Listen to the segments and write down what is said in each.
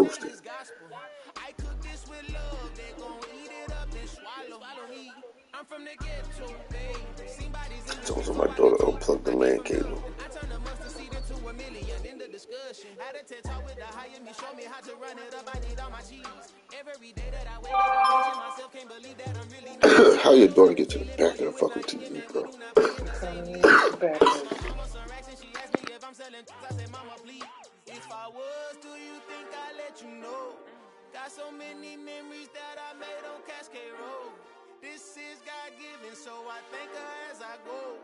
post it. I cook this with love, they gon' eat it up and swallow me. I'm from the ghetto, babe. Seen bodies in the So streets, also so my I get daughter to. unplugged the I get LAN from the. cable. I turn the mustard seed into a million in the discussion. Had a TED talk with the higher me, show me how to run it up. I need all my cheese. Every day that I wake up, I'm pinching myself. Can't believe that I'm really not. How your daughter get to the back of the fucking TV, bro? My mama some racks and she asked me if I'm selling. I said, Mama, please. If I was, do you think I'd let you know? Got so many memories that I made on Cascade Road. This is God-given, so I thank her as I go.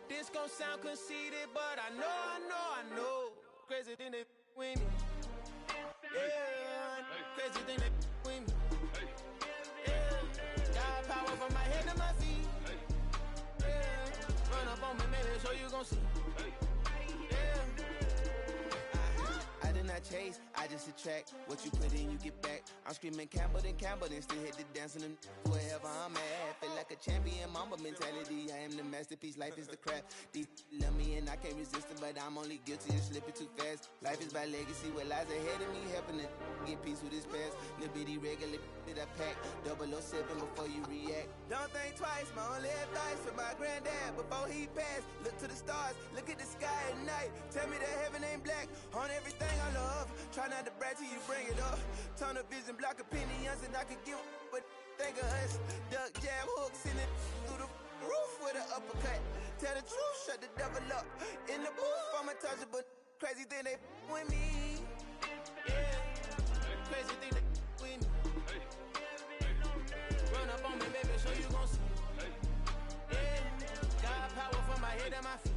This gon' sound conceited, but I know. Crazy than they with me. Yeah, crazy than they with me. Yeah, got power from my head to my feet. Yeah, run up on me, maybe so you gon' see. I did not chase, I just attract. What you put in, you get back. I'm screaming Campbell, then still hit the dancing and wherever I'm at. Feel like a champion, mamba mentality. I am the masterpiece, life is the crap. Deep love me and I can't resist it, but I'm only guilty of slipping too fast. Life is by legacy, what lies ahead of me, helping to get peace with this past. Little bitty regular that I pack, 007 before you react. Don't think twice, my only advice for my granddad before he passed. Look to the stars, look at the sky at night. Tell me that heaven ain't black on everything I love. Try not to brag till you bring it up. Tunnel vision, block opinions, and I could give but think of us. Duck jab hooks in it through the roof with an uppercut. Tell the truth, shut the devil up. In the booth, I'm untouchable. Crazy thing they with me. Yeah, crazy thing they with me. Run up on me, baby, so you gon' see. Yeah, got power from my head and my feet.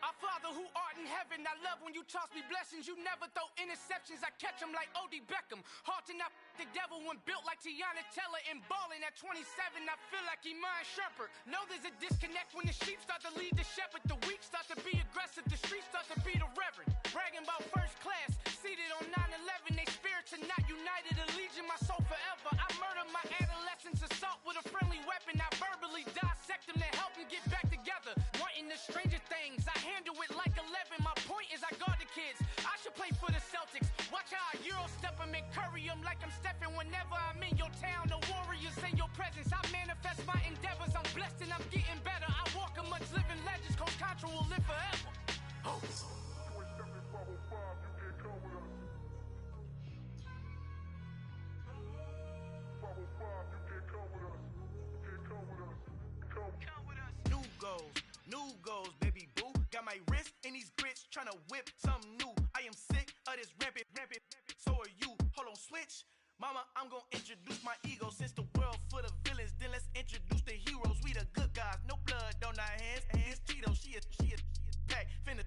Our Father who art in heaven, I love when you toss me blessings. You never throw interceptions, I catch them like O.D. Beckham. Hard to not the devil when built like Tiana Taylor. And balling at 27, I feel like Iman Shumpert. Know there's a disconnect when the sheep start to lead the shepherd. The weak start to be aggressive, the streets start to be the reverend. Bragging about first class, seated on 9/11. They spirits are not united, a legion, my soul forever. I murder my adolescence, assault with a friendly weapon. I verbally dissect them to help them get back together. Wanting the stranger things, I handle it like 11. My point is I guard the kids. I should play for the Celtics. Watch how I Euro step them and curry them like I'm Stephen. Whenever I'm in your town, the Warriors in your presence. I manifest my endeavors. I'm blessed and I'm getting better. I walk amongst living legends. Coach Contra will live forever. Oh. New goals, baby boo. Got my wrist in these grits, tryna whip something new. I am sick of this rampant. So are you. Hold on, switch. Mama, I'm gonna introduce my ego. Since the world full of villains, then let's introduce the heroes. We the good guys, no blood on our hands. Hands Cheeto, she is pack. Finna,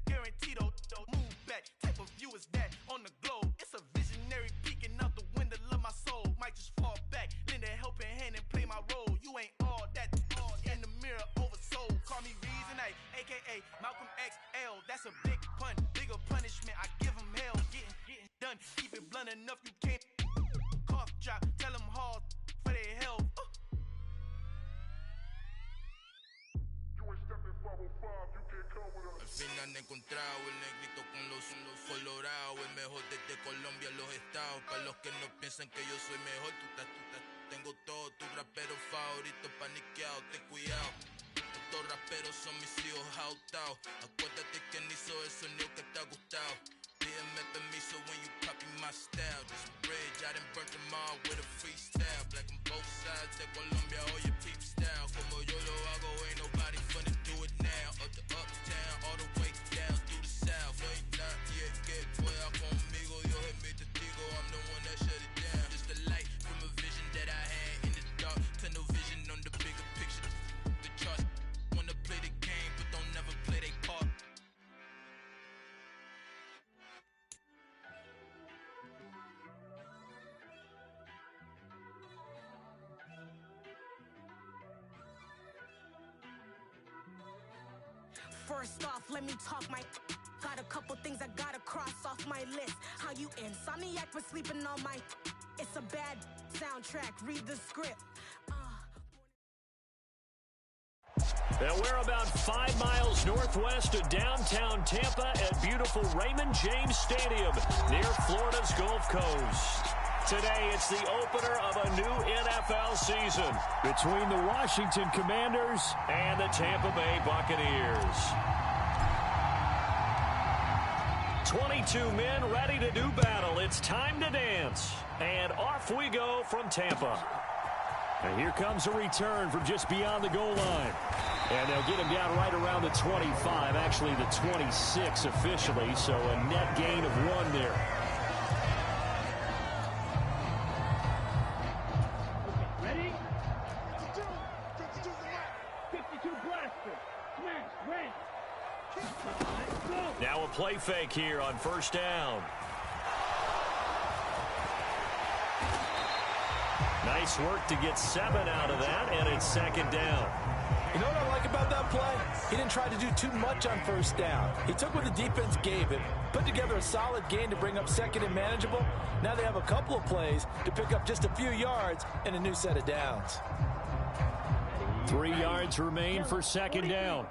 guaranteed. Move back. Type of view is that on the globe? It's a visionary peeking out the window of my soul. Might just fall back, lend a helping hand and play my role. You ain't all that. In the mirror, oversold. Call me Reason A, aka Malcolm XL. That's a big pun, bigger punishment. I give him hell, getting done. Keep it blunt enough, you can't. Cough drop, tell them hard for their health. Al fin han encontrado el negrito con los colorados, el mejor desde Colombia a los estados. Para los que no piensan que yo soy mejor, tengo todo, tus raperos favoritos paniqueados, ten cuidado. Estos raperos son mis hijos adoptados. Acuérdate quién hizo el sonido que te ha gustado. Pídeme permiso when you copy my style. This bridge, I done burnt them all with a freestyle. Black on both sides de Colombia, oye peep style. Como yo lo hago, ain't nobody finna do it now. Up the uptown, all the way down through the south. Ain't not yet, que pueda conmigo. Yo es mi testigo, I'm the one that shut it down. Just the light from a vision that I had in the dark. Tunnel vision on the bigger picture. The charts wanna play the game, but don't never play their part. First off, let me talk my... Got a couple things I gotta cross off my list. How you insomniac for sleeping on my... It's a bad soundtrack, read the script. Now we're about 5 miles northwest of downtown Tampa at beautiful Raymond James Stadium near Florida's Gulf Coast. Today, it's the opener of a new NFL season between the Washington Commanders and the Tampa Bay Buccaneers. 22 men ready to do battle. It's time to dance. And off we go from Tampa. And here comes a return from just beyond the goal line. And they'll get him down right around the 25, actually the 26 officially, so a net gain of 1 there. Ready? 52 blaster. Smash, red. Now a play fake here on first down. Nice work to get 7 out of that, and it's second down. You know what I like about that play? He didn't try to do too much on first down. He took what the defense gave him, put together a solid gain to bring up second and manageable. Now they have a couple of plays to pick up just a few yards and a new set of downs. 3 yards remain for second down.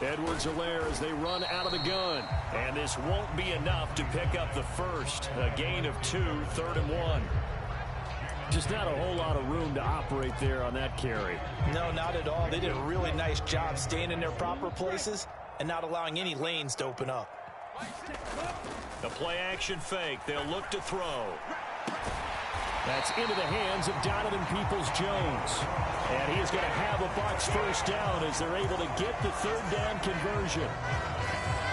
Edwards-Helaire as they run out of the gun. And this won't be enough to pick up the first. A gain of 2, 3rd and 1. Just not a whole lot of room to operate there on that carry. No, not at all. They did a really nice job staying in their proper places and not allowing any lanes to open up. The play-action fake. They'll look to throw. That's into the hands of Donovan Peoples-Jones. And he is going to have a Bucs first down as they're able to get the 3rd down conversion.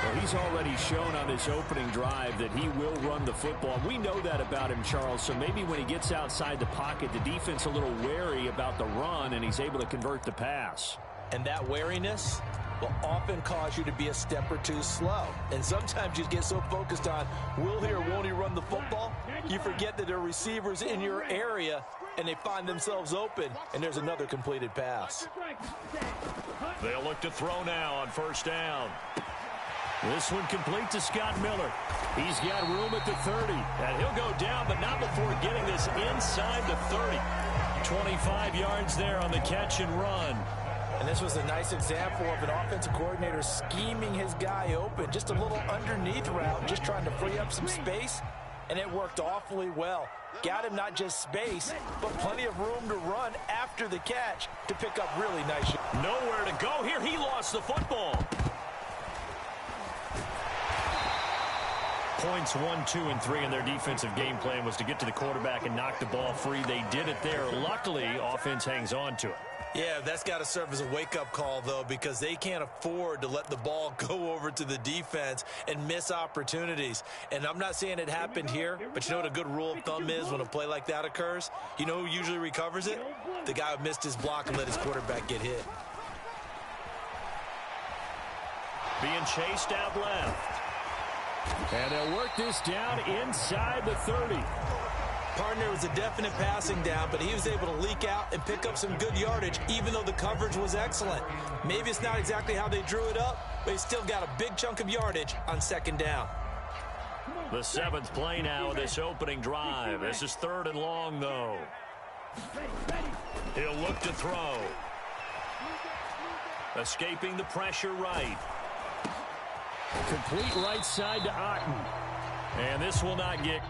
Well, he's already shown on this opening drive that he will run the football. We know that about him, Charles, so maybe when he gets outside the pocket, the defense a little wary about the run, and he's able to convert the pass. And that wariness will often cause you to be a step or two slow. And sometimes you get so focused on, will he or won't he run the football, you forget that there are receivers in your area, and they find themselves open, and there's another completed pass. They'll look to throw now on first down. This one complete to Scott Miller. He's got room at the 30, and he'll go down, but not before getting this inside the 30. 25 yards there on the catch and run. And this was a nice example of an offensive coordinator scheming his guy open. Just a little underneath route, just trying to free up some space, and it worked awfully well. Got him not just space, but plenty of room to run after the catch to pick up really nice. Nowhere to go here. He lost the football. Points 1, 2, and 3 in their defensive game plan was to get to the quarterback and knock the ball free. They did it there. Luckily, offense hangs on to it. Yeah, that's got to serve as a wake-up call, though, because they can't afford to let the ball go over to the defense and miss opportunities. And I'm not saying it happened here, but you know what a good rule of thumb is when a play like that occurs? You know who usually recovers it? The guy who missed his block and let his quarterback get hit. Being chased out left. And they'll work this down inside the 30. Partner was a definite passing down, but he was able to leak out and pick up some good yardage, even though the coverage was excellent. Maybe it's not exactly how they drew it up, but he still got a big chunk of yardage on second down. The 7th play now of this opening drive. This is 3rd and long, though. He'll look to throw. Escaping the pressure right. Complete right side to Otten. And this will not get...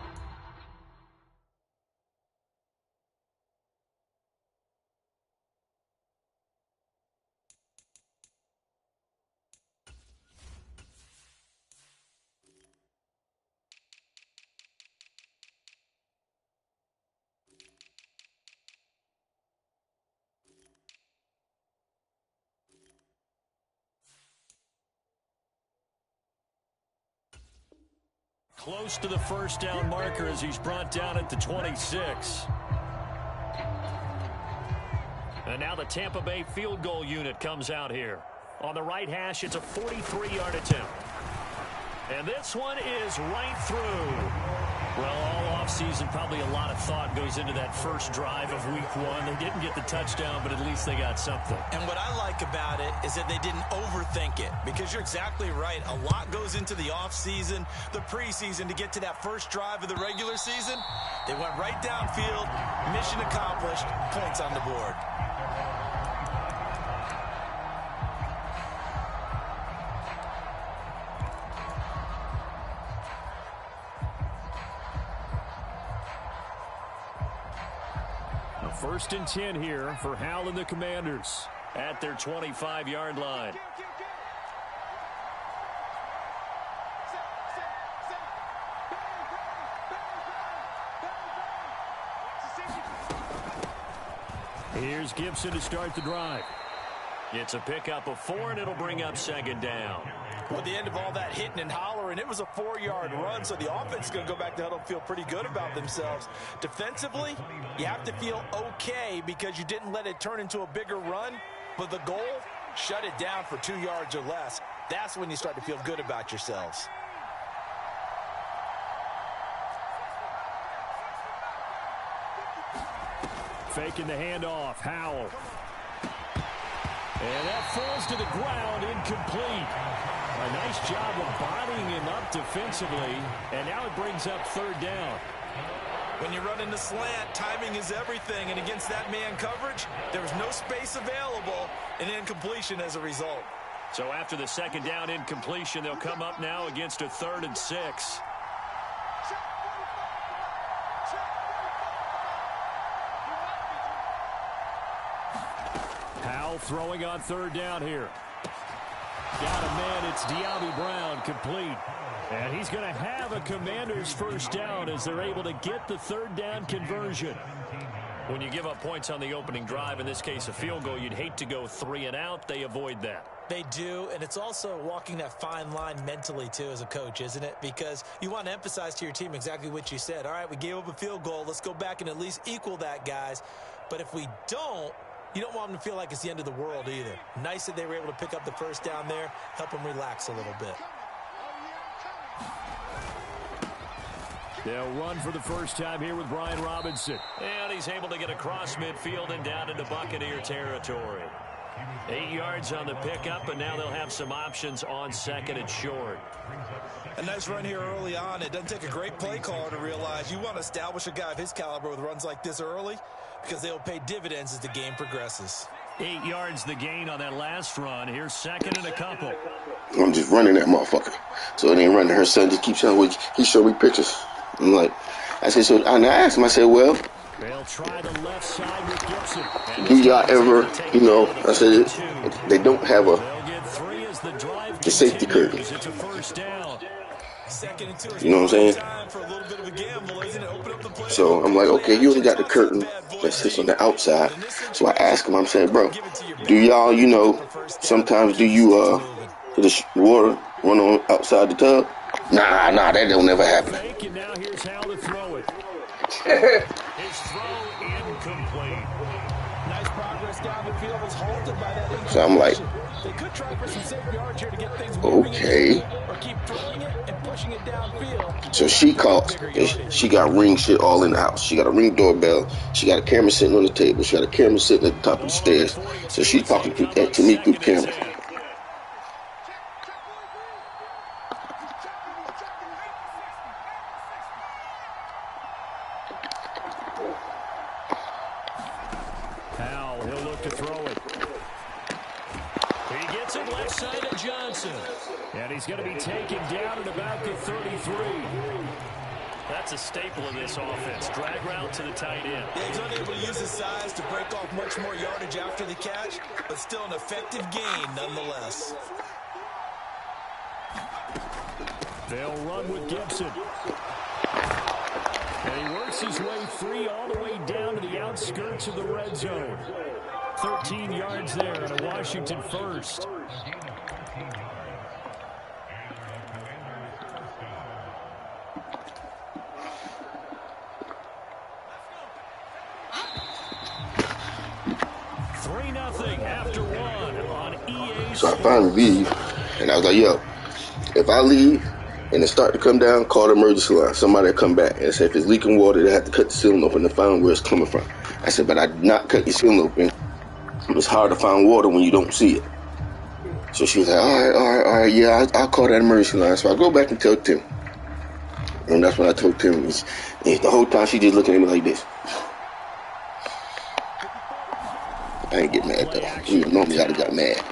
Close to the first down marker as he's brought down at the 26. And now the Tampa Bay field goal unit comes out here. On the right hash, it's a 43-yard attempt. And this one is right through. Well, all offseason, probably a lot of thought goes into that first drive of week one. They didn't get the touchdown, but at least they got something. And what I like about it is that they didn't overthink it, because you're exactly right. A lot goes into the offseason, the preseason, to get to that first drive of the regular season. They went right downfield, mission accomplished, points on the board. First and 10 here for Howell and the Commanders at their 25-yard line. Here's Gibson to start the drive. It's a pickup of 4, and it'll bring up second down. Well, at the end of all that hitting and hollering, it was a 4-yard run, so the offense is going to go back to huddle and feel pretty good about themselves. Defensively, you have to feel okay because you didn't let it turn into a bigger run, but the goal, shut it down for 2 yards or less. That's when you start to feel good about yourselves. Faking the handoff, Howell. And that falls to the ground, incomplete. A nice job of bodying him up defensively, and now it brings up third down. When you run into slant, timing is everything, and against that man coverage, there was no space available, and incompletion as a result. So after the second down incompletion, they'll come up now against a 3rd and 6. Howell throwing on third down here. Got a man, it's De'Ami Brown, complete. And he's going to have a Commander's first down as they're able to get the third down conversion. When you give up points on the opening drive, in this case a field goal, you'd hate to go 3 and out. They avoid that. They do, and it's also walking that fine line mentally, too, as a coach, isn't it? Because you want to emphasize to your team exactly what you said. All right, we gave up a field goal. Let's go back and at least equal that, guys. But if we don't, you don't want them to feel like it's the end of the world either. Nice that they were able to pick up the first down there, help them relax a little bit. They'll run for the first time here with Brian Robinson. And he's able to get across midfield and down into Buccaneer territory. 8 yards on the pickup, and now they'll have some options on second and short. A nice run here early on. It doesn't take a great play caller to realize you want to establish a guy of his caliber with runs like this early, because they'll pay dividends as the game progresses. 8 yards the gain on that last run. Here's second and a couple. I'm just running that motherfucker. So it ain't running. Her son just keeps showing. He showed me pictures. I'm like, I said, so I asked him. I said, well, they'll try the left side with Gibson. Do y'all ever, you know, I said, they don't have the safety curtain. It's a first down. You know what I'm saying? So I'm like, okay, you only got the curtain that sits on the outside. So I asked him, I'm saying, bro, do y'all, you know, sometimes do you, the water run on outside the tub? Nah, that don't never happen. And now here's how to throw it. His throw incomplete. Nice progress down the field was halted by that. So I'm like, they could try for some safe yards here to get things okay. Or keep throwing it and pushing it downfield. So she calls. She got ring shit all in the house. She got a ring doorbell. She got a camera sitting on the table. She got a camera sitting at the top of the stairs. So she's talking to me through the camera. Howell, he'll look to throw it. He gets it left side of Johnson. And he's going to be taken down at about the 33. That's a staple of this offense. Drag route to the tight end. Yeah, he's unable to use his size to break off much more yardage after the catch, but still an effective gain nonetheless. They'll run with Gibson. And he works his way free all the way down to the outskirts of the red zone. 13 yards there and a Washington first. After one on EA. So I finally leave, and I was like, yo, if I leave and it start to come down, call the emergency line. Somebody will come back and say if it's leaking water, they have to cut the ceiling open to find where it's coming from. I said, but I did not cut your ceiling open. It's hard to find water when you don't see it. So she was like, all right, yeah, I'll call that emergency line. So I go back and tell Tim. And that's what I told Tim. The whole time she just looking at me like this. I ain't get mad though. Even normally I'd have got mad.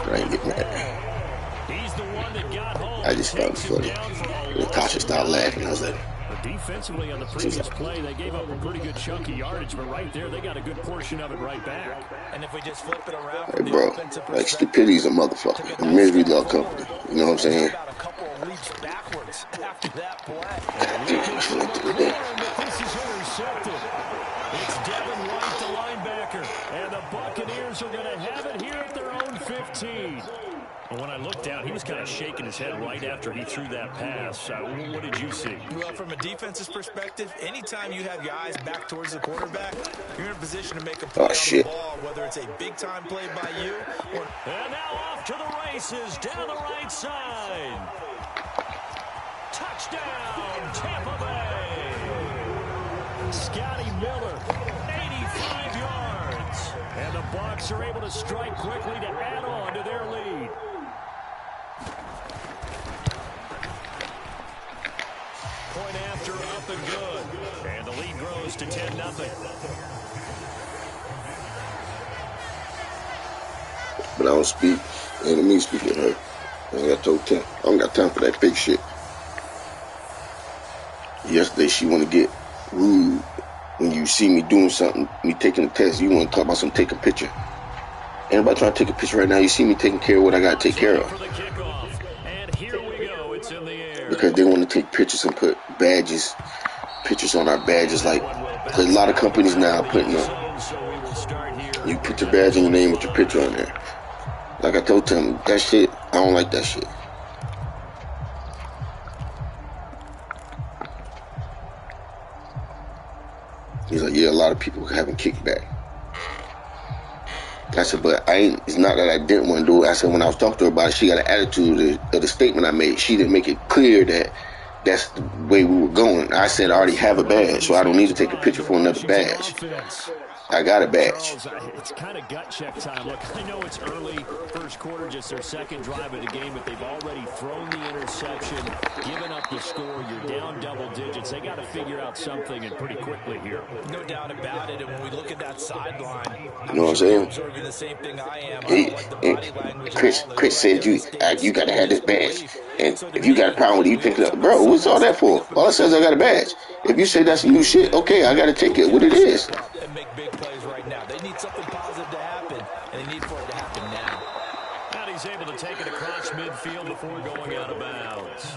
I ain't get mad. I just found it funny. Natasha started laughing. I was like, defensively on the previous play, they gave up a pretty good chunk of yardage, but right there, they got a good portion of it right back. And if we just flip it around, hey, bro, like stupidity is a motherfucker. And misery love company. You know what I'm saying? A couple of leaps backwards after that play. This is intercepted. It's Devin White, the linebacker, and the Buccaneers are going to have it here at their own 15. Well, when I looked down, he was kind of shaking his head right after he threw that pass. What did you see? Well, from a defense's perspective, anytime you have your eyes back towards the quarterback, you're in a position to make a play on the ball, whether it's a big-time play by you or... And now off to the races down the right side. Touchdown, Tampa Bay. Scotty Miller, 85 yards. And the Bucs are able to strike quickly to add on to their lead. Point after, up and good. And the lead grows to 10-0. But I don't speak. Ain't me speaking to her. I told Tim, I don't got time for that big shit. Yesterday she want to get rude. When you see me doing something, me taking a test, you want to talk about some take a picture. Anybody trying to take a picture right now, you see me taking care of what I got to take care of. And here we go. It's in the air. Because they want to take pictures and put pictures on our badges. Like, a lot of companies now putting up, you put your badge and your name with your picture on there. Like I told them, that shit, I don't like that shit. He's like, yeah, a lot of people having kickback. I said, but it's not that I didn't want to do it. I said, when I was talking to her about it, she got an attitude of the statement I made. She didn't make it clear that that's the way we were going. I said, I already have a badge, so I don't need to take a picture for another badge. I got a badge. It's kind of gut check time. Look, I know it's early, first quarter, just their second drive of the game, but they've already thrown the interception, given up the score. You're down double digits. They got to figure out something, and pretty quickly here. No doubt about it. And when we look at that sideline, you know what I'm saying? Observing the same thing I am. Chris said you got to have this badge. And if you got a problem with it, you pick it up. Bro, what's all that for? All it says I got a badge. If you say that's some new shit, okay, I got to take it. What it is. And make big plays right now. They need something positive to happen, and they need for it to happen now. And he's able to take it across midfield before going out of bounds.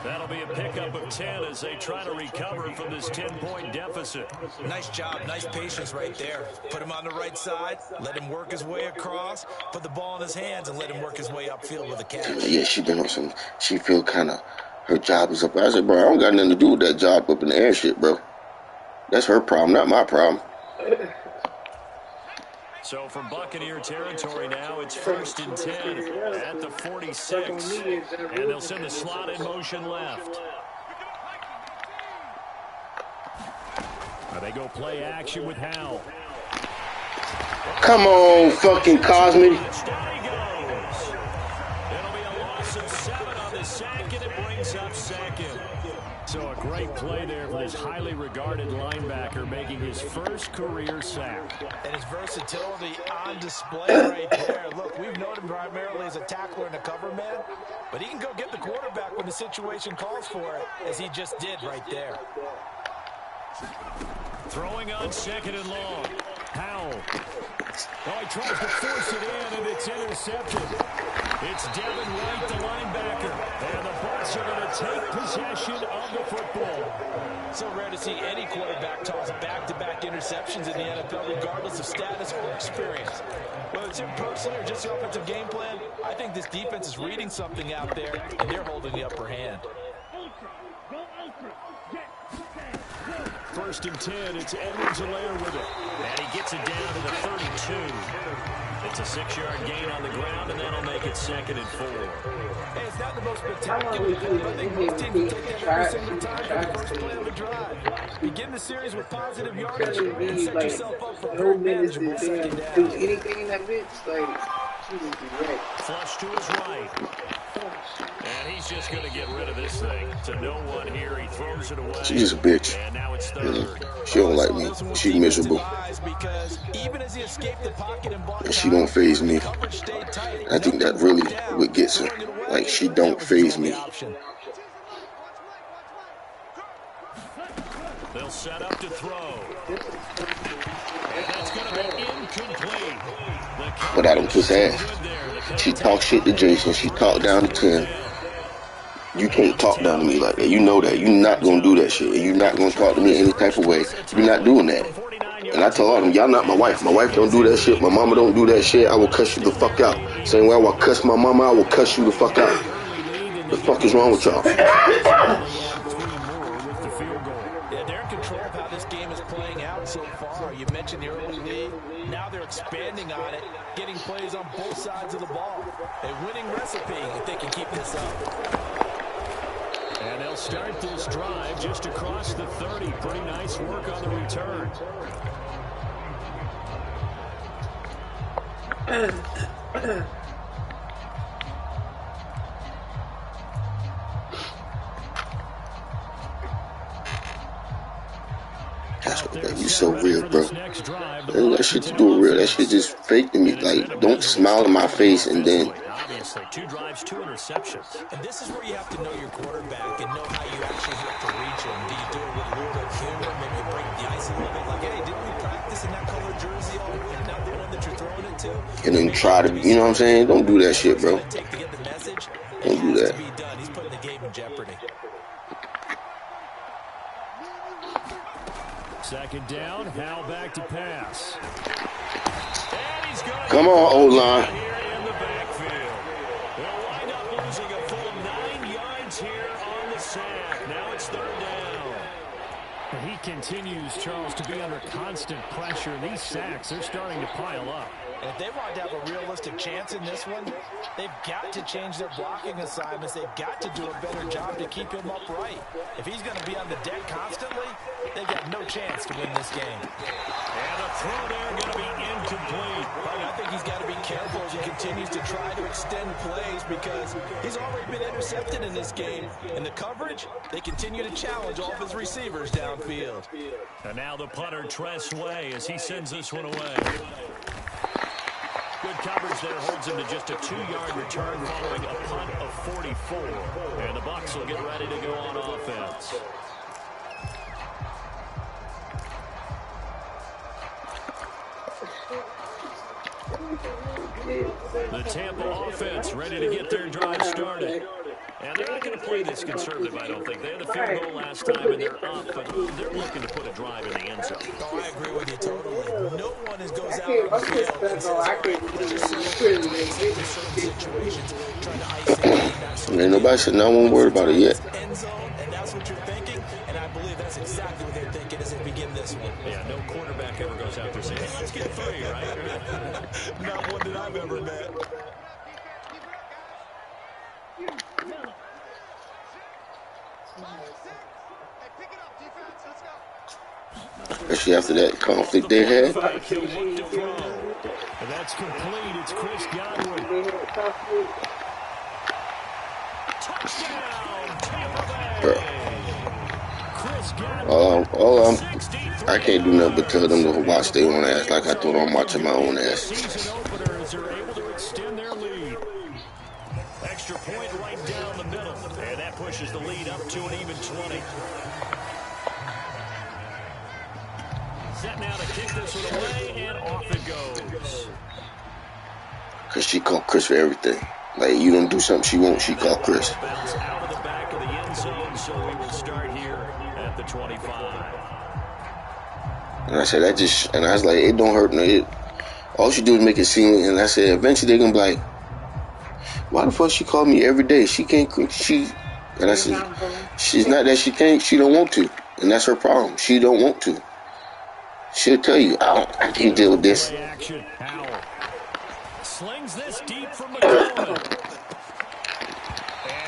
That'll be a pickup of 10 as they try to recover from this 10-point deficit. Nice job, nice patience right there. Put him on the right side, let him work his way across, put the ball in his hands, and let him work his way upfield with a catch. Yeah, she been on some, she feel kind of, her job is up. I said, bro, I don't got nothing to do with that job up in the air shit, bro. That's her problem, not my problem. So from Buccaneer territory now, it's 1st and 10 at the 46. And they'll send the slot in motion left. They go play action with Howell. Come on, fucking Cosme. Down he goes. It'll be a loss of 7 on the sack, and it brings up second. So a great play there for this highly regarded linebacker making his first career sack. And his versatility on display right there. Look, we've known him primarily as a tackler and a cover man, but he can go get the quarterback when the situation calls for it, as he just did right there. Throwing on 2nd and long. Howell. Oh, he tries to force it in, and it's intercepted. It's Devin White, the linebacker. And the Bucs are going to take possession of the football. So rare to see any quarterback toss back-to-back interceptions in the NFL, regardless of status or experience. Whether it's in person or just the offensive game plan, I think this defense is reading something out there, and they're holding the upper hand. 1st and 10, it's Edwards-Helaire with it. And he gets it down to the 32. It's a 6-yard gain on the ground, and that'll make it 2nd and 4. Hey, it's not the most spectacular play, but I think most teams will take that every single time for the first play of a drive. Begin the series with positive yardage and set yourself up for very manageable second down. Do anything in that bitch, like, she would be right. Flush to his right. And he's just going to get rid of this thing. To no one here, he throws it away. She's just a bitch. And now it's 3rd. She don't like me. She miserable. And she don't faze me. I think that really what gets her. Like, she don't faze me. They'll set up to throw. And that's going to be incomplete. But I don't kiss ass. She talk shit to Jason. She talk down to Tim. You can't talk down to me like that. You know that. You're not going to do that shit. And you're not going to talk to me any type of way. You're not doing that. And I tell all them, y'all not my wife. My wife don't do that shit. My mama don't do that shit. I will cuss you the fuck out. Same way I will cuss my mama, I will cuss you the fuck out. The fuck is wrong with y'all? Yeah, they're in control of how this game is playing out so far. You mentioned the early lead. Now they're expanding on it, getting plays on both sides of the ball. A winning recipe if they can keep this up. And they'll start this drive just across the 30. Pretty nice work on the return. That's what you so real, bro. And that shit to do real. That shit just fake to me. Like, don't smile in my face and then. Obviously, 2 drives, 2 interceptions. And this is where you have to know your quarterback and know how you actually have to reach him. Do you do it with a little bit of humor? Maybe you break the ice a little bit. Like, hey, didn't we practice in that color jersey all week? Not the one that you're throwing it to. And then try to, you know what I'm saying? Don't do that shit, bro. Don't do that. He's putting the game in jeopardy. 2nd down, Hal back to pass. Come on, O-line. Here in the backfield. They'll wind up losing a full 9 yards here on the sack. Now it's 3rd down. He continues, Charles, to be under constant pressure. These sacks, they're starting to pile up. And if they want to have a realistic chance in this one, they've got to change their blocking assignments. They've got to do a better job to keep him upright. If he's going to be on the deck constantly, they've got no chance to win this game. And a throw there going to be incomplete. I think he's got to be careful as he continues to try to extend plays because he's already been intercepted in this game. And the coverage, they continue to challenge all of his receivers downfield. And now the punter, Tress Way, as he sends this one away. Good coverage there, holds him to just a 2-yard return following a punt of 44. And the Bucs will get ready to go on offense. The Tampa offense ready to get their drive started. And they're not going to play this conservative, I don't think. They had the field goal last time, and they're up, but they're looking to put a drive in the end zone. Oh, I agree with you totally. No one goes out on the field and says, situations, trying to isolate. Ain't nobody said no one word about it yet. End zone, and that's what you're thinking, and I believe that's exactly what they're thinking as they begin this one. Yeah, no quarterback ever goes out there saying, hey, let's get 3, right? Not one that I've ever met. Especially after that conflict they had. And that's complete. It's Chris Godwin. Touchdown, Tampa Bay. Chris Godwin. I can't do nothing but tell them to watch their own ass like I thought I'm watching my own ass. Season openers are able to extend their lead. Extra point right down the middle. And that pushes the lead up to an even 20. Set now to kick this one away, and off it goes. Because she called Chris for everything. Like, you don't do something she won't, she called Chris. Bounce out of the back of the end zone, so we will start here at the 25. And I said, and I was like, it don't hurt no. All she do is make it seem, and I said, eventually they're going to be like, why the fuck she called me every day? She can't, and I said, she's not that she can't, she don't want to. And that's her problem. She don't want to. She'll tell you, I can't deal with this.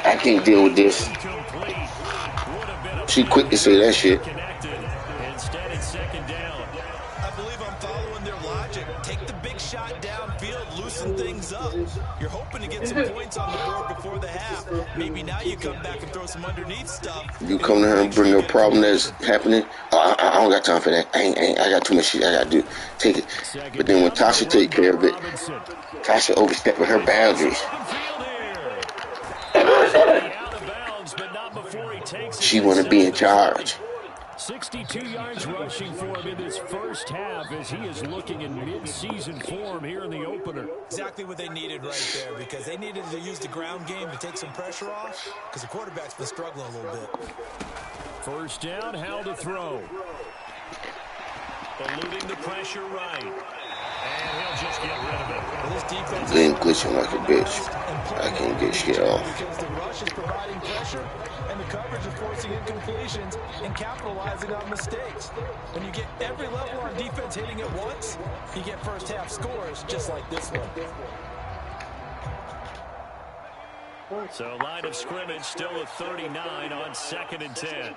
I can't deal with this. She quick to say that shit. Instead, it's second down. I believe I'm following their logic. Take the big shot downfield, loosen things up. You're hoping to get some points on the board before the half. Maybe now you come back and throw some underneath stuff. You come to her and bring a problem that's happening. Oh, I don't got time for that. I got too much shit I got to do. Take it. But then when Tasha take care of it, Tasha overstepping her boundaries. She want to be in charge. 62 yards rushing for him in this first half as he is looking in mid-season form here in the opener. Exactly what they needed right there, because they needed to use the ground game to take some pressure off, because the quarterback's been struggling a little bit. First down, how to throw. Eluding the pressure right. And he'll just get rid of it. Well, this defense Then glitching like a bitch. I can't get shit off. Because the rush is providing pressure, and the coverage is forcing incompletions and capitalizing on mistakes. When you get every level on defense hitting at once, you get first half scores just like this one. So line of scrimmage still at 39 on 2nd and 10.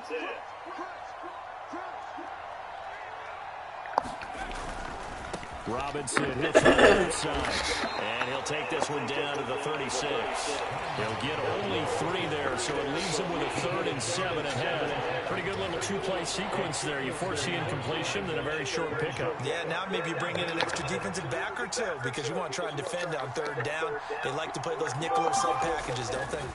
Robinson hits from the left side, and he'll take this one down to the 36. He'll get only 3 there, so it leaves him with a 3rd and 7 ahead. Pretty good little 2-play sequence there. You force the incompletion, then a very short pickup. Yeah, now maybe you bring in an extra defensive back or 2 because you want to try and defend on 3rd down. They like to play those nickel or sub packages, don't they? And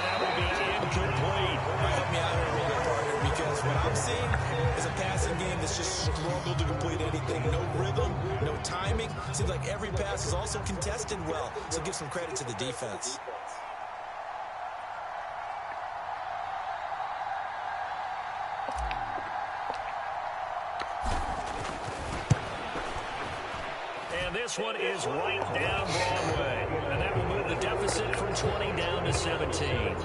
that will be incomplete. Help me out here a little bit, partner, because what I'm seeing is a passing game that's just struggled to complete anything. No rhythm, no timing. Seems like every pass is also contested well, so give some credit to the defense. And this one is right down Broadway. And that will move the deficit from 20 down to 17.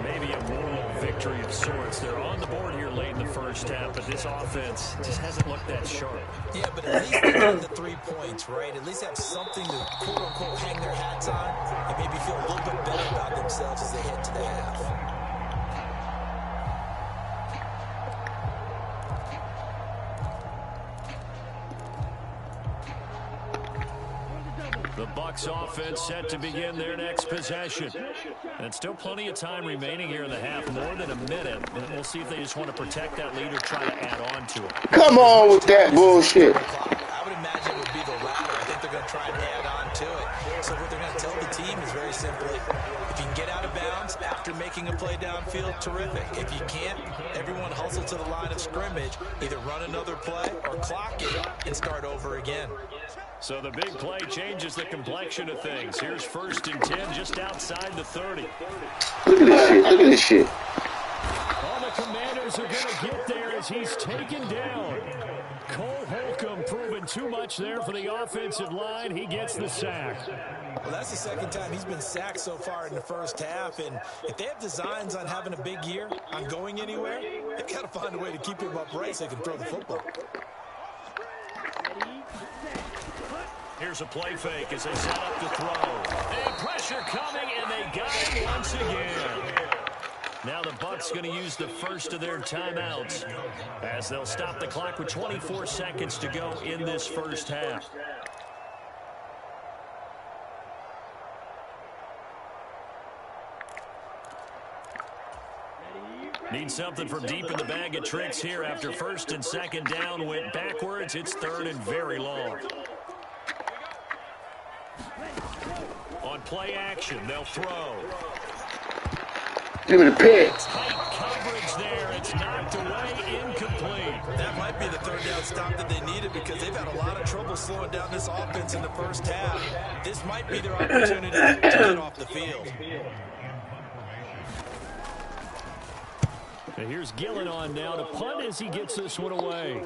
Maybe a moral victory of sorts. They're on the board here late in the first half, but this offense just hasn't looked that sharp. Yeah, but at least they got the 3 points, right? At least have something to, quote-unquote, hang their hats on and maybe feel a little bit better about themselves as they head to the half. The Bucs offense set to begin their next possession. And still plenty of time remaining here in the half, more than a minute. And we'll see if they just want to protect that lead or try to add on to it. Come on with that bullshit. I would imagine it would be the latter. I think they're going to try and add on to it. So what they're going to tell the team is very simply, if you can get out of bounds after making a play downfield, terrific. If you can't, everyone hustle to the line of scrimmage, either run another play or clock it and start over again. So the big play changes the complexion of things. Here's 1st and 10 just outside the 30. Look at this shit. Look at this shit. All the Commanders are going to get there as he's taken down. Cole Holcomb proving too much there for the offensive line. He gets the sack. Well, that's the 2nd time he's been sacked so far in the first half. And if they have designs on having a big year, on going anywhere, they've got to find a way to keep him upright so they can throw the football. Here's a play fake as they set up the throw. And pressure coming, and they got him once again. Now the Bucs going to use the first of their timeouts as they'll stop the clock with 24 seconds to go in this first half. Need something from deep in the bag of tricks here after 1st and 2nd down went backwards. It's 3rd and very long. On play action, they'll throw. Give me the pick. Tight coverage there. It's knocked away, incomplete. That might be the 3rd down stop that they needed because they've had a lot of trouble slowing down this offense in the first half. This might be their opportunity to get off the field. And here's Gillen on now to punt as he gets this one away.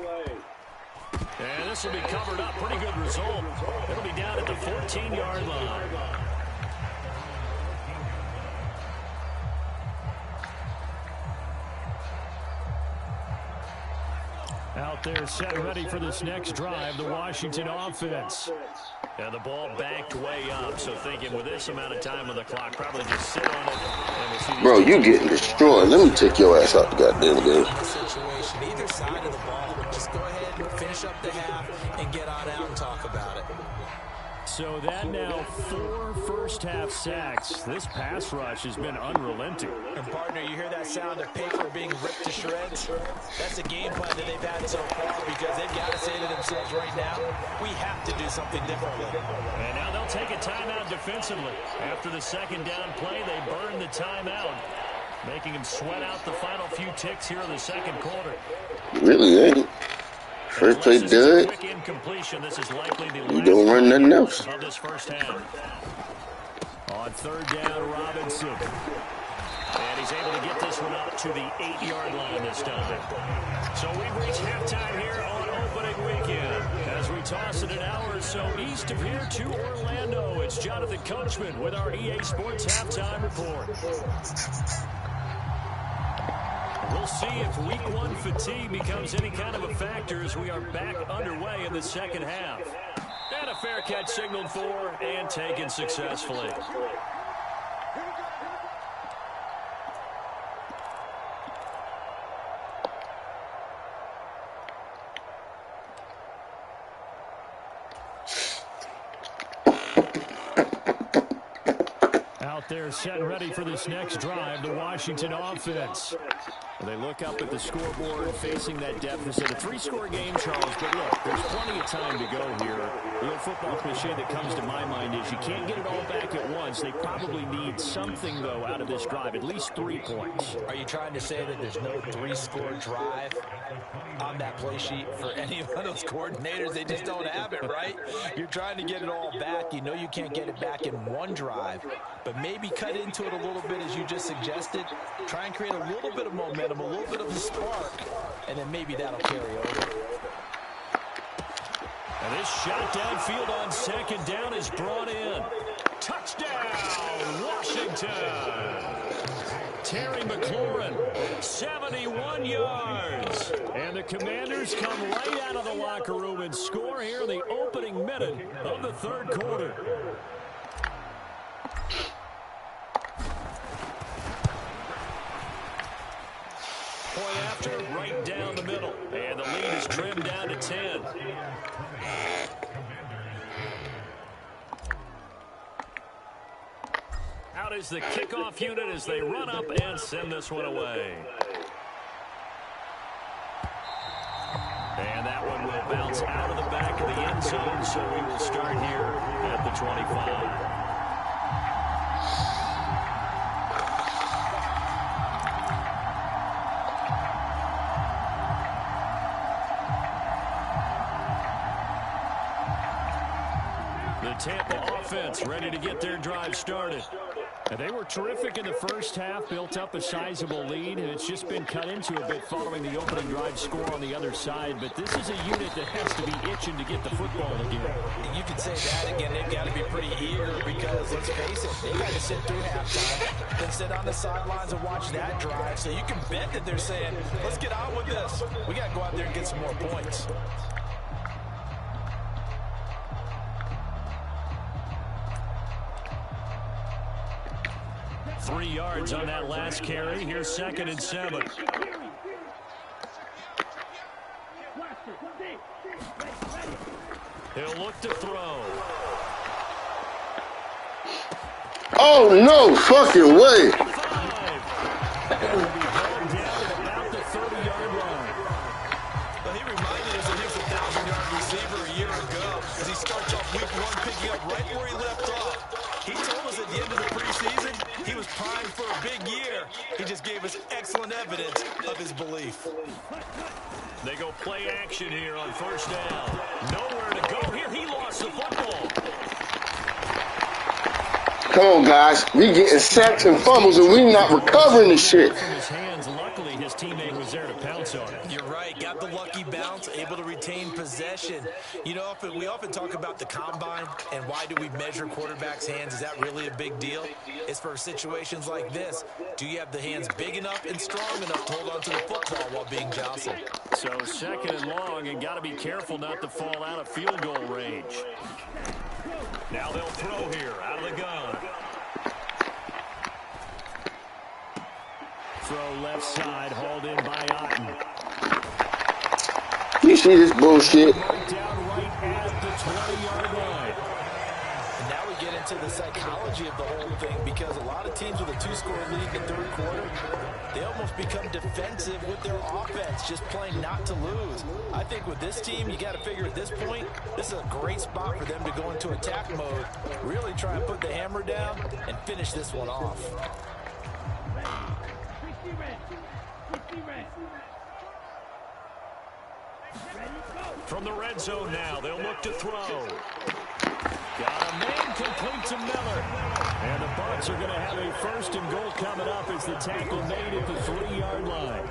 And this will be covered up. Pretty good result. It'll be down at the 14-yard line. Out there set ready for this next drive, the Washington offense. And the ball backed way up, so thinking with this amount of time on the clock, probably just sit on it. And we'll see. Bro, you getting destroyed. Let me take your ass out the goddamn game. Situation, either side of the ball, just go ahead and finish up the half and get on out and talk about it. So that now 4 first-half sacks. This pass rush has been unrelenting. And partner, you hear that sound of paper being ripped to shreds? That's the game plan that they've had so far, because they've got to say to themselves right now, we have to do something differently. And now they'll take a timeout defensively. After the second down play, they burn the timeout, making them sweat out the final few ticks here in the second quarter. Really ain't. First play done. You don't run nothing else. Of this first half. On third down, Robinson. And he's able to get this one up to the 8-yard line this time. So we've reached halftime here on opening weekend. As we toss it an hour or so east of here to Orlando, it's Jonathan Coachman with our EA Sports Halftime Report. We'll see if week 1 fatigue becomes any kind of a factor as we are back underway in the second half. And a fair catch signaled for and taken successfully. Out there set and ready for this next drive, the Washington offense. They look up at the scoreboard facing that deficit. A 3-score game, Charles, but look, there's plenty of time to go here. The old football cliche that comes to my mind is you can't get it all back at once. They probably need something, though, out of this drive, at least 3 points. Are you trying to say that there's no 3-score drive on that play sheet for any of those coordinators? They just don't have it, right? You're trying to get it all back. You know you can't get it back in one drive, but maybe cut into it a little bit as you just suggested. Try and create a little bit of momentum, a little bit of a spark, and then maybe that'll carry over. And this shot downfield on second down is brought in. Touchdown, Washington. Terry McLaurin, 71 yards. And the Commanders come right out of the locker room and score here in the opening minute of the third quarter. Point after, right down the middle. And the lead is trimmed down to 10. Out is the kickoff unit as they run up and send this one away. And that one will bounce out of the back of the end zone, so we will start here at the 25. Tampa offense ready to get their drive started. And they were terrific in the first half, built up a sizable lead, and it's just been cut into a bit following the opening drive score on the other side. But this is a unit that has to be itching to get the football again. You could say that again. They've got to be pretty eager because, let's face it, they've got to sit through halftime, then sit on the sidelines and watch that drive. So you can bet that they're saying, let's get on with this. We got to go out there and get some more points. 3 yards on that last carry. Here's 2nd and 7. He'll look to throw. Oh, no fucking way. About the 30-yard line. Well, he reminded us that he was a 1,000-yard receiver a year ago as he starts off week 1 picking up right where he left off. He told us at the end of the preseason he was primed for a big year. He just gave us excellent evidence of his belief. They go play action here on first down. Nowhere to go here. He lost the football. Come on, guys. We getting sacks and fumbles, and we not recovering this shit. From his hands, luckily his teammate was there to pounce on it. You're right. Got the lucky bounce, able to retain possession. You know, we often talk about the combine and why do we measure quarterbacks' hands. Is that really a big deal? It's for situations like this. Do you have the hands big enough and strong enough to hold on to the football while being jostled? So 2nd and long, and got to be careful not to fall out of field goal range. Now they'll throw here out of the gun. Throw left side, hauled in by Otten. You see this bullshit? Down right at the 20-yard line. And now we get into the psychology of the whole thing, because a lot of teams with a 2-score lead in the third quarter, they almost become defensive with their offense, just playing not to lose. I think with this team, you got to figure at this point, this is a great spot for them to go into attack mode, really try and put the hammer down and finish this one off. From the red zone now, they'll look to throw. Got a man complete to Miller. And the Bucs are going to have a 1st and goal coming up as the tackle made at the 3-yard line.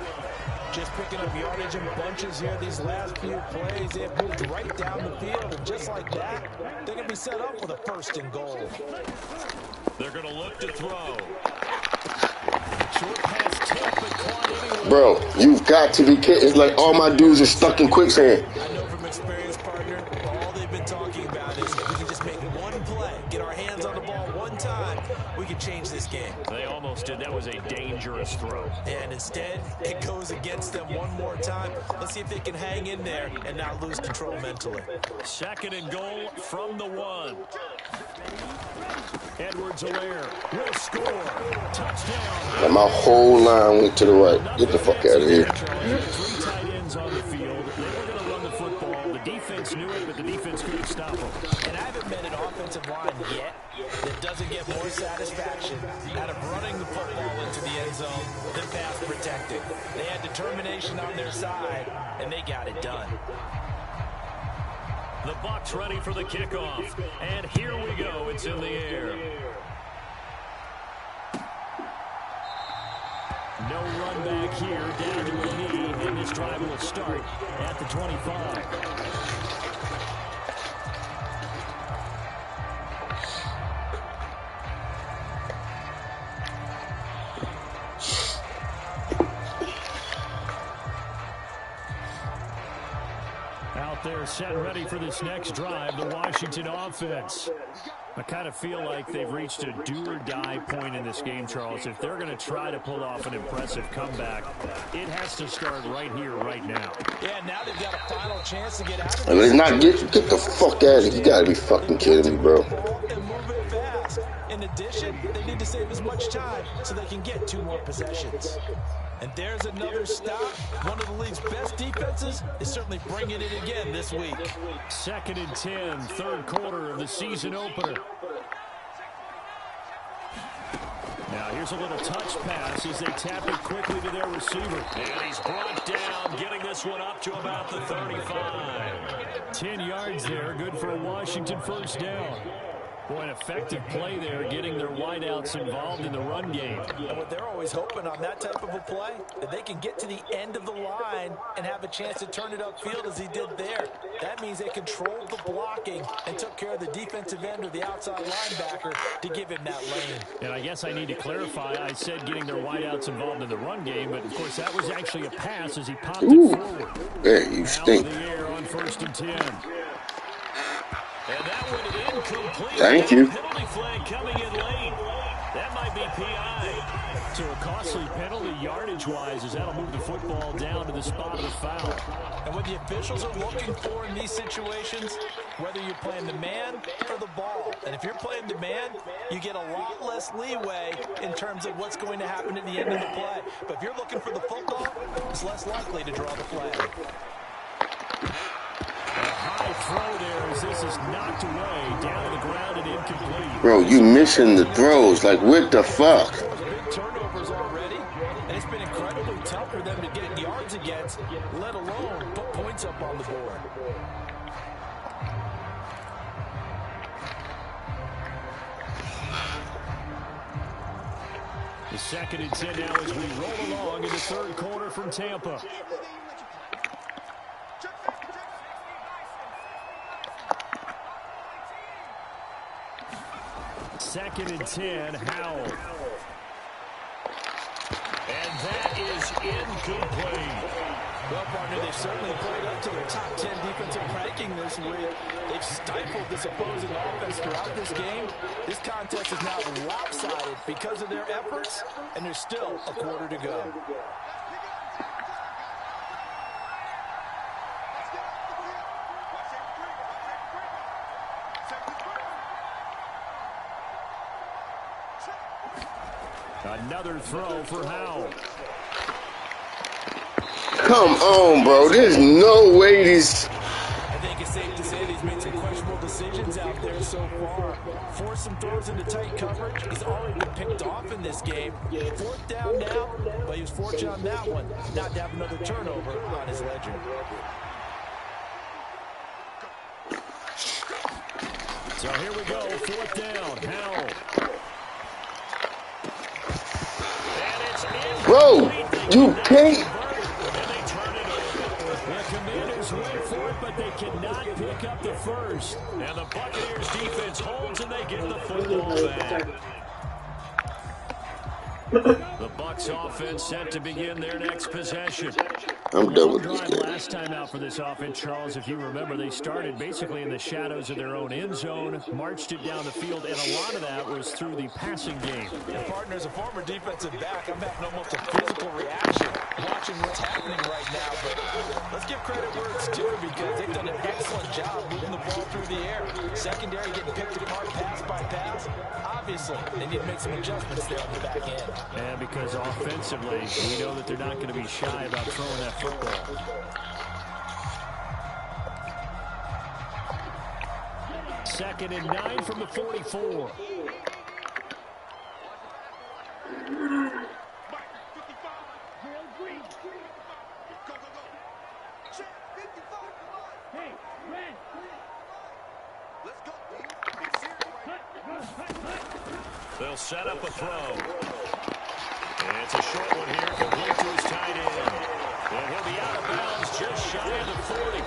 Just picking up yardage in bunches here these last few plays. They have moved right down the field, and just like that, they're going to be set up with a 1st and goal. They're going to look to throw. Short pass tip, but caught anyway. Bro, you've got to be kidding. It's like all my dudes are stuck in quicksand. I know from experience, partner, all they've been talking about is if we can just make one play, get our hands on the ball one time, we can change this game. They almost did. That was a dangerous throw. And instead, it goes against them one more time. Let's see if they can hang in there and not lose control mentally. 2nd and goal from the 1. Edwards-Helaire will score. Touchdown. And my whole line went to the right. Get the fuck out of here. 3 tight ends on the field. They were going to run the football. The defense knew it, but the defense couldn't stop them. And I haven't met an offensive line yet that doesn't get more satisfaction out of running the football into the end zone than pass protecting. They had determination on their side, and they got it done. The Bucs ready for the kickoff. And here we go. It's in the air. No run back here. Down to a knee. And this drive will start at the 25. They're set and ready for this next drive, the Washington offense. I kind of feel like they've reached a do-or-die point in this game, Charles. If they're going to try to pull off an impressive comeback, it has to start right here, right now. Yeah, now they've got a final chance to get out of it. Let's not get the fuck out of here. You got to be fucking kidding me, bro. And move it fast. In addition, they need to save as much time so they can get 2 more possessions. And there's another stop. One of the league's best defenses is certainly bringing it again this week. 2nd and 10, 3rd quarter of the season opener. Now here's a little touch pass as they tap it quickly to their receiver. And he's brought down, getting this one up to about the 35. 10 yards there, good for a Washington 1st down. Boy, an effective play there, getting their wideouts involved in the run game. And what they're always hoping on that type of a play, that they can get to the end of the line and have a chance to turn it upfield as he did there. That means they controlled the blocking and took care of the defensive end or the outside linebacker to give him that lane. And I guess I need to clarify, I said getting their wideouts involved in the run game, but of course that was actually a pass as he popped it forward. Yeah, you stink. Out of the air on 1st and 10. And that one incomplete. Thank you. Penalty flag coming in late. That might be PI. So a costly penalty yardage-wise as that'll move the football down to the spot of the foul. And what the officials are looking for in these situations, whether you're playing the man or the ball. And if you're playing the man, you get a lot less leeway in terms of what's going to happen at the end of the play. But if you're looking for the football, it's less likely to draw the flag. High throw there as this is knocked away, down to the ground and incomplete. Bro, you missing the throws. Like, what the fuck? Big turnovers already, and it's been incredibly tough for them to get yards against, let alone put points up on the board. The 2nd and 10 now as we roll along in the 3rd quarter from Tampa. Second and 10, Howell. And that is incomplete. Well, partner, they've certainly played up to their top 10 defensive ranking this week. They've stifled this opposing offense throughout this game. This contest is now lopsided because of their efforts, and there's still a quarter to go. Another throw for Howell. Come on, bro. There's no way this... I think it's safe to say he's made some questionable decisions out there so far. Forced some throws into tight coverage. He's already been picked off in this game. 4th down now, but he was fortunate on that one not to have another turnover on his ledger. So here we go, 4th down, Howell. Bro, you can't... The Commanders went for it, but they cannot pick up the first. And the Buccaneers defense holds, and they get the football back. The Bucs offense set to begin their next possession. I'm done with this game. Last time out for this offense, Charles, if you remember, they started basically in the shadows of their own end zone, marched it down the field, and a lot of that was through the passing game. And partner, as a former defensive back, I'm having almost a physical reaction watching what's happening right now. But let's give credit where it's due because they've done an excellent job moving the ball through the air. Secondary getting picked apart pass by pass. Obviously, they need to make some adjustments there on the back end. And because offensively, we know that they're not going to be shy about throwing that football. 2nd and 9 from the 44. They'll set up a throw. And it's a short one here, complete to his tight end. And he'll be out of bounds just shy of the 40.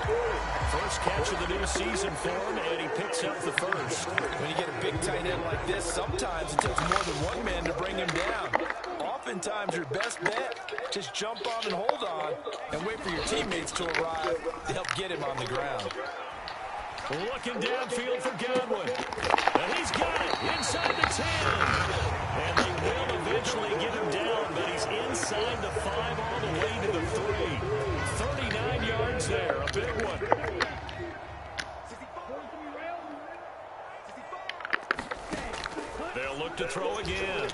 First catch of the new season for him, and he picks up the first. When you get a big tight end like this, sometimes it takes more than one man to bring him down. Oftentimes, your best bet, just jump on and hold on and wait for your teammates to arrive to help get him on the ground. Looking downfield for Godwin. And he's got it inside the 10. And they will eventually get him down, but he's inside the 5 all the way to the 3. 39 yards there, a big one. They'll look to throw again.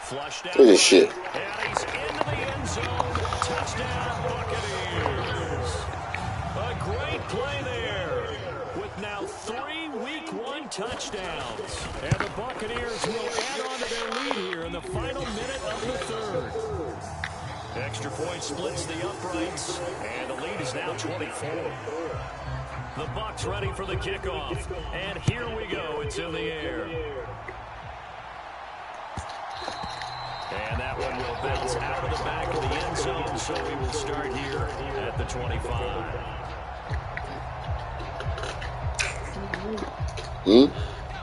Flushed out. Look at this shit. And he's into the end zone. Touchdown, Buccaneers. A great play there. With now 3 Week 1 touchdowns. And the Buccaneers will add on to their lead here in the final minute of the 3rd. Extra point splits the uprights, and the lead is now 24. The Bucs ready for the kickoff. And here we go. It's in the air. And that one will bounce out of the back of the end zone, so we will start here at the 25.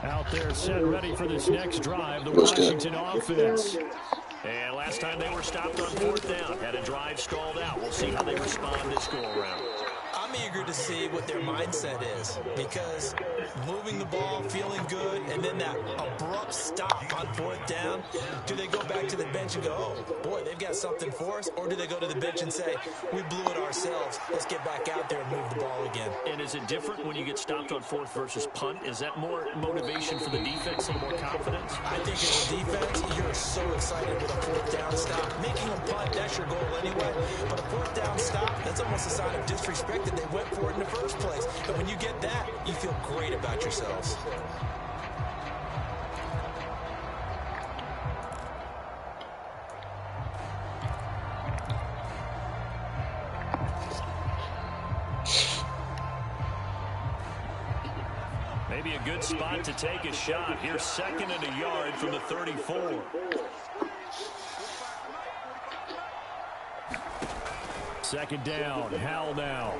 Out there set ready for this next drive, the Washington offense. And last time they were stopped on 4th down, had a drive stalled out. We'll see how they respond this go-around. I'm eager to see what their mindset is because moving the ball, feeling good, and then that abrupt stop on 4th down, do they go back to the bench and go, oh, boy, they've got something for us, or do they go to the bench and say, we blew it ourselves, let's get back out there and move the ball again? And is it different when you get stopped on 4th versus punt? Is that more motivation for the defense and more confidence? I think as a defense, you're so excited with a 4th down stop. Making a punt, that's your goal anyway, but a 4th down stop, that's almost a sign of disrespect that they went for it in the first place. But when you get that, you feel great about yourselves. Maybe a good spot to take a shot. Here's 2nd and a yard from the 34. Second down, Howell now.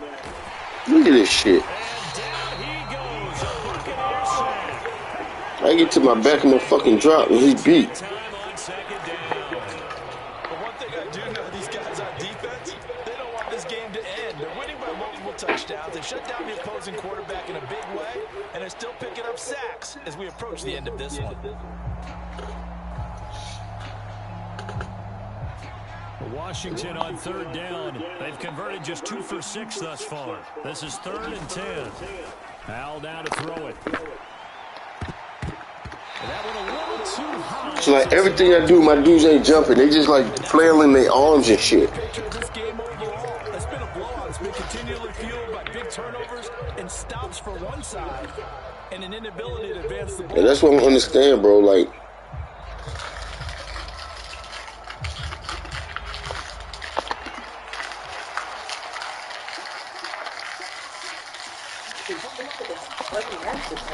Look at this shit. And down he goes, a Buccaneer sack. I get to my back of my fucking drop and he's beat. Time on second down. But one thing I do know, these guys on defense, they don't want this game to end. They're winning by multiple touchdowns. They shut down the opposing quarterback in a big way, and they're still picking up sacks as we approach the end of this one. Washington on third down. They've converted just 2 for 6 thus far. This is 3rd and 10. Howell down to throw it. That one a little too high. It's like everything I do, my dudes ain't jumping. They just like flailing their arms and shit. This game overall has been a blowout. It's been continually fueled by big turnovers and stops for one side and an inability to advance the ball. And that's what I don't understand, bro. Like,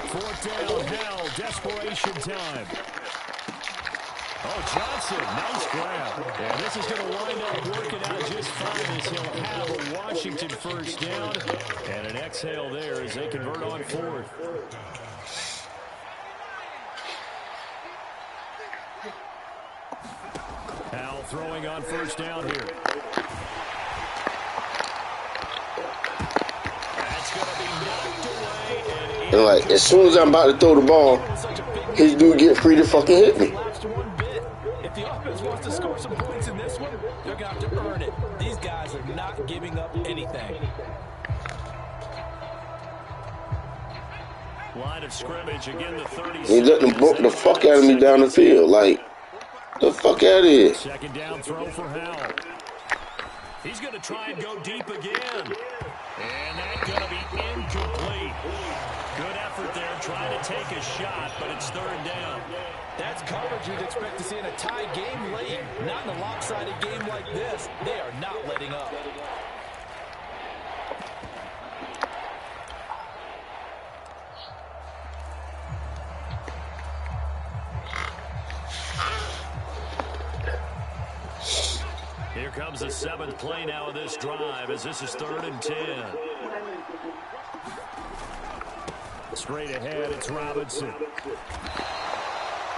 Fourth down, Howell, desperation time. Oh, Johnson, nice grab. And this is going to wind up working out just fine as he'll have a Washington first down. And an exhale there as they convert on 4th. Howell throwing on first down here. That's going to be knocked away. and like as soon as I'm about to throw the ball, his dude get free to fucking hit me. If the offense wants to score some points in this one, they're going to have to earn it. These guys are not giving up anything. Line of scrimmage again, the 30. He let them book the fuck out of me down the field. Like, the fuck out of here. Second down throw for Howell. He's going to try and go deep again. And that's going to be incomplete. Good effort there trying to take a shot, but it's 3rd down. That's coverage you'd expect to see in a tie game late. Not in a lopsided game like this. They are not letting up. Here comes the 7th play now of this drive as this is 3rd and 10. Straight ahead, it's Robinson.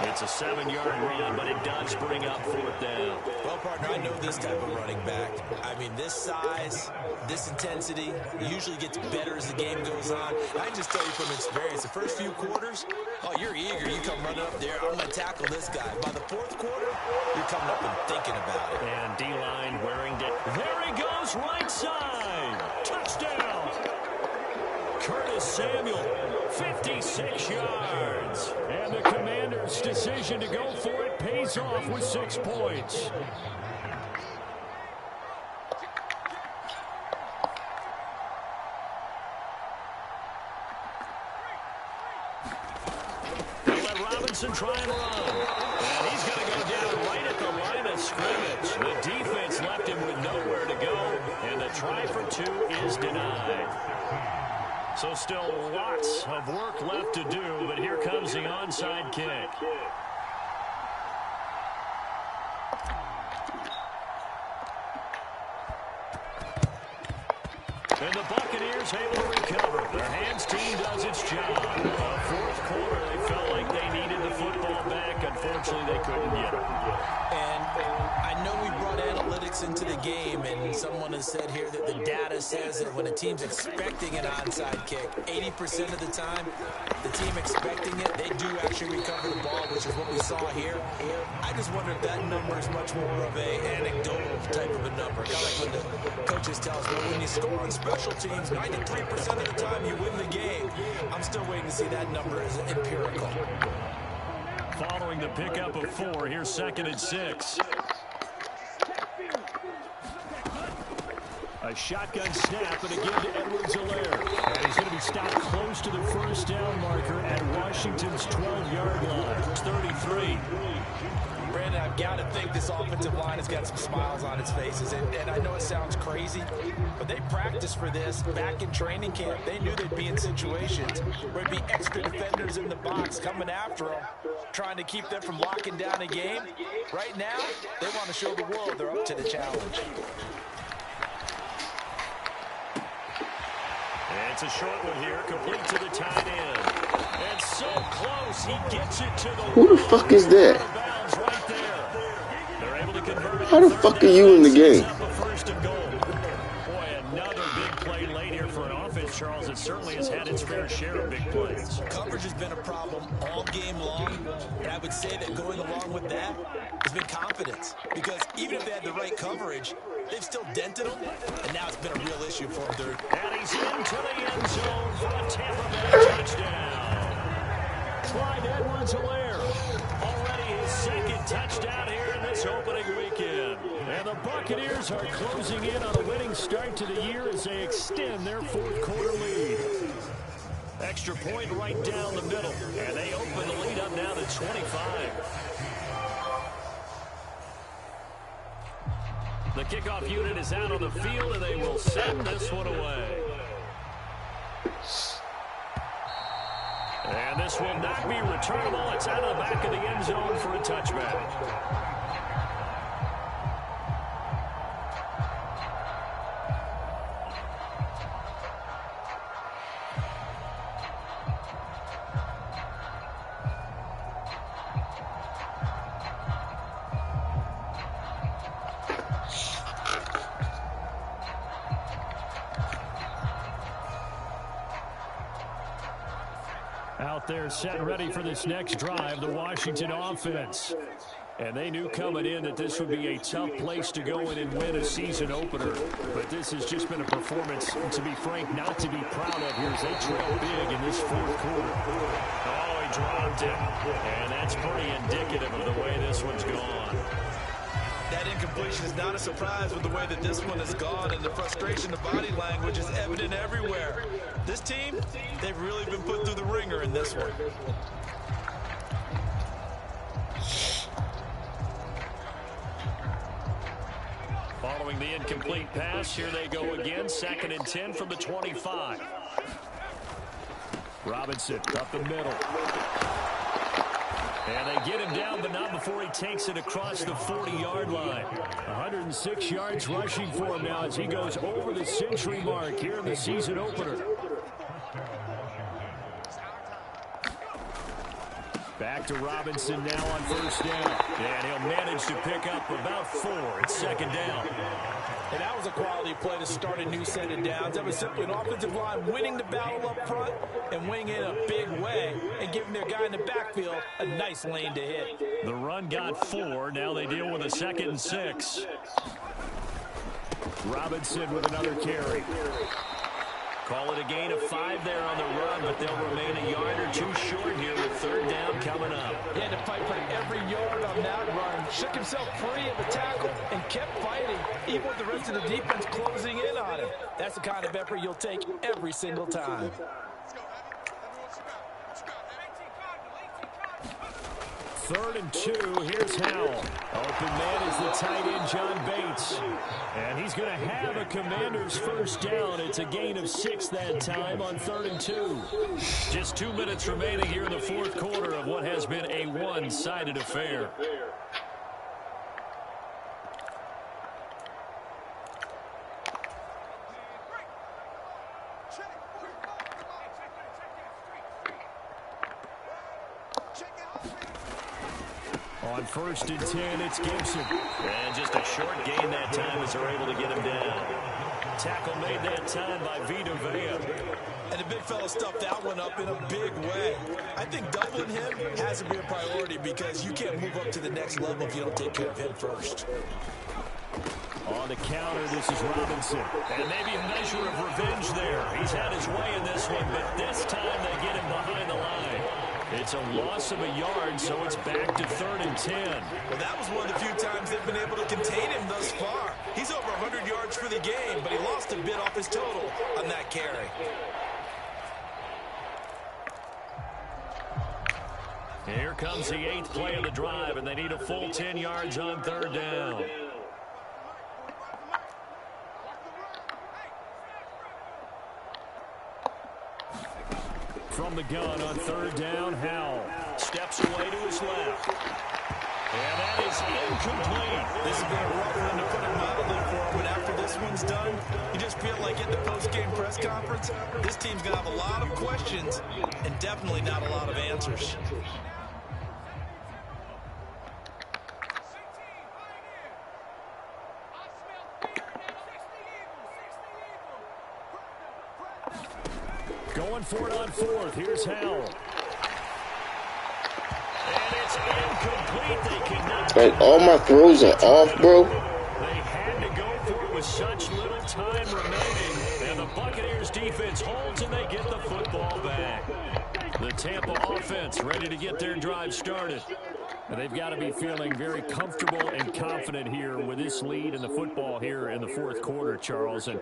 It's a 7-yard run, but it does bring up 4th down. Well, partner, I know this type of running back. I mean, this size, this intensity usually gets better as the game goes on. I can just tell you from experience, the first few quarters, oh, you're eager. You come running up there, I'm going to tackle this guy. By the 4th quarter, you're coming up and thinking about it. And D-line wearing down. There he goes, right side. Touchdown. Curtis Samuel, 56 yards. And the Commanders' decision to go for it pays off with 6 points. They let Robinson try and run. And he's going to go down right at the line of scrimmage. The defense left him with nowhere to go. And the try for 2 is denied. So still lots of work left to do, but here comes the onside kick. And the Buccaneers able to recover. Their hands team does its job. 4th quarter, they felt like they needed the football back. Unfortunately, they couldn't get it. And I know we brought analytics into the game, and someone has said here that the data says that when a team's expecting an onside kick, 80% of the time, the team expecting it, they do actually recover the ball, which is what we saw here. I just wonder if that number is much more of an anecdotal type of a number. Kind of like when the coaches tell us, well, when you score on special teams, 93% of the time you win the game. I'm still waiting to see that number as empirical. Following the pickup of 4, here's 2nd and 6. A shotgun snap, and again to Edwards-Helaire. And he's going to be stopped close to the 1st down marker at Washington's 12-yard line. It's 33. Brandon, I've got to think this offensive line has got some smiles on its faces. And I know it sounds crazy, but they practiced for this back in training camp. They knew they'd be in situations where there'd be extra defenders in the box coming after them, trying to keep them from locking down a game. Right now, they want to show the world they're up to the challenge. It's a short one here, complete to the tight end. And so close, he gets it to the Who the fuck is that? right there. They're able to convert. How the fuck are you in the game? First and goal. Boy, another big play late here for an offense, Charles. It certainly has had its fair share of big plays. Coverage has been a problem all game long, and I would say that going along with that has been confidence. Because even if they had the right coverage, they've still dented them, and now it's been a real issue for them. And he's into the end zone for a Tampa Bay touchdown. Clyde Edwards-Helaire, already his second touchdown here in this opening weekend. And the Buccaneers are closing in on a winning start to the year as they extend their fourth quarter lead. Extra point right down the middle, and they open the lead up now to 25. The kickoff unit is out on the field, and they will send this one away. And this will not be returnable. It's out of the back of the end zone for a touchback. Out there set and ready for this next drive, the Washington offense. And they knew coming in that this would be a tough place to go in and win a season opener. But this has just been a performance, to be frank, not to be proud of here as they trail big in this fourth quarter. Oh, he dropped it. And that's pretty indicative of the way this one's gone. That incompletion is not a surprise with the way that this one has gone, and the frustration, the body language is evident everywhere. This team, they've really been put through the ringer in this one. Following the incomplete pass, here they go again. 2nd and 10 from the 25. Robinson up the middle. And they get him down, but not before he takes it across the 40-yard line. 106 yards rushing for him now as he goes over the century mark here in the season opener. Back to Robinson now on first down. And he'll manage to pick up about 4. It's 2nd down. And that was a quality play to start a new set of downs. That was simply an offensive line winning the battle up front and winning in a big way and giving their guy in the backfield a nice lane to hit. The run got 4. Now they deal with a 2nd and 6. Robinson with another carry. Call it a gain of 5 there on the run, but they'll remain a yard or 2 short here with 3rd down coming up. He had to fight for every yard on that run. Shook himself free of the tackle and kept fighting, even with the rest of the defense closing in on him. That's the kind of effort you'll take every single time. 3rd and 2. Here's Howell. Open man is the tight end, John Bates. And he's going to have a Commander's first down. It's a gain of 6 that time on 3rd and 2. Just 2 minutes remaining here in the fourth quarter of what has been a one-sided affair. On 1st and 10, it's Gibson. And just a short gain that time as they're able to get him down. Tackle made that time by Vita Vea. And the big fella stuffed that one up in a big way. I think doubling him has to be a priority because you can't move up to the next level if you don't take care of him first. On the counter, this is Robinson. And maybe a measure of revenge there. He's had his way in this one, but this time they get him behind the line. It's a loss of a yard, so it's back to 3rd and 10. Well, that was one of the few times they've been able to contain him thus far. He's over 100 yards for the game, but he lost a bit off his total on that carry. Here comes the 8th play of the drive, and they need a full 10 yards on 3rd down. From the gun on 3rd down, Howell steps away to his left. And that is incomplete. This has been a rough one to put it mildly for him, but after this one's done, you just feel like at the post-game press conference, this team's going to have a lot of questions and definitely not a lot of answers. Going for it on fourth. Here's Howell. And it's incomplete. They cannot. Like, all my throws are off, bro. They had to go for it with such little time remaining. And the Buccaneers defense holds and they get the football back. The Tampa offense ready to get their drive started. And they've got to be feeling very comfortable and confident here with this lead in the football here in the fourth quarter, Charles. And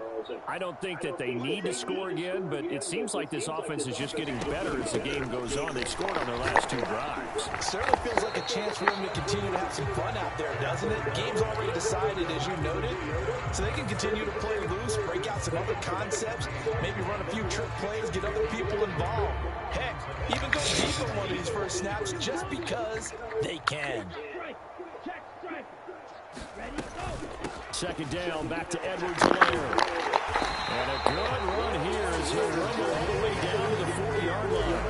I don't think that they need to score again, but it seems like this offense is just getting better as the game goes on. They've scored on their last two drives. Certainly feels like a chance for them to continue to have some fun out there, doesn't it? Game's already decided, as you noted, so they can continue to play loose, break out some other concepts, maybe run a few trick plays, get other people involved. Heck, even go deep on one of these first snaps just because they can. Second down, back to Edwards-Helaire. And a good run here as he'll rumble all the way down to the 40-yard line.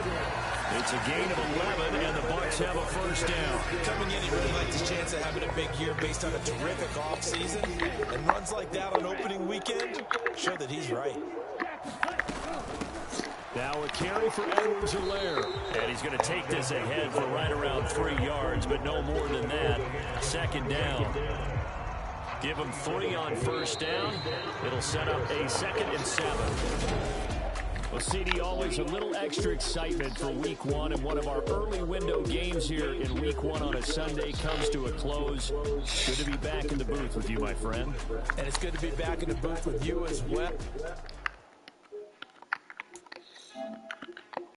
It's a gain of 11, and the Bucs have a first down. Coming in, he really likes his chance of having a big year based on a terrific offseason. And runs like that on opening weekend show that he's right. Now a carry for Edwards-Helaire. And he's going to take this ahead for right around 3 yards, but no more than that. Second down. Give him 3 on first down. It'll set up a 2nd and 7. Well, CD, always a little extra excitement for Week 1, and one of our early window games here in Week 1 on a Sunday comes to a close. Good to be back in the booth with you, my friend. And it's good to be back in the booth with you as well.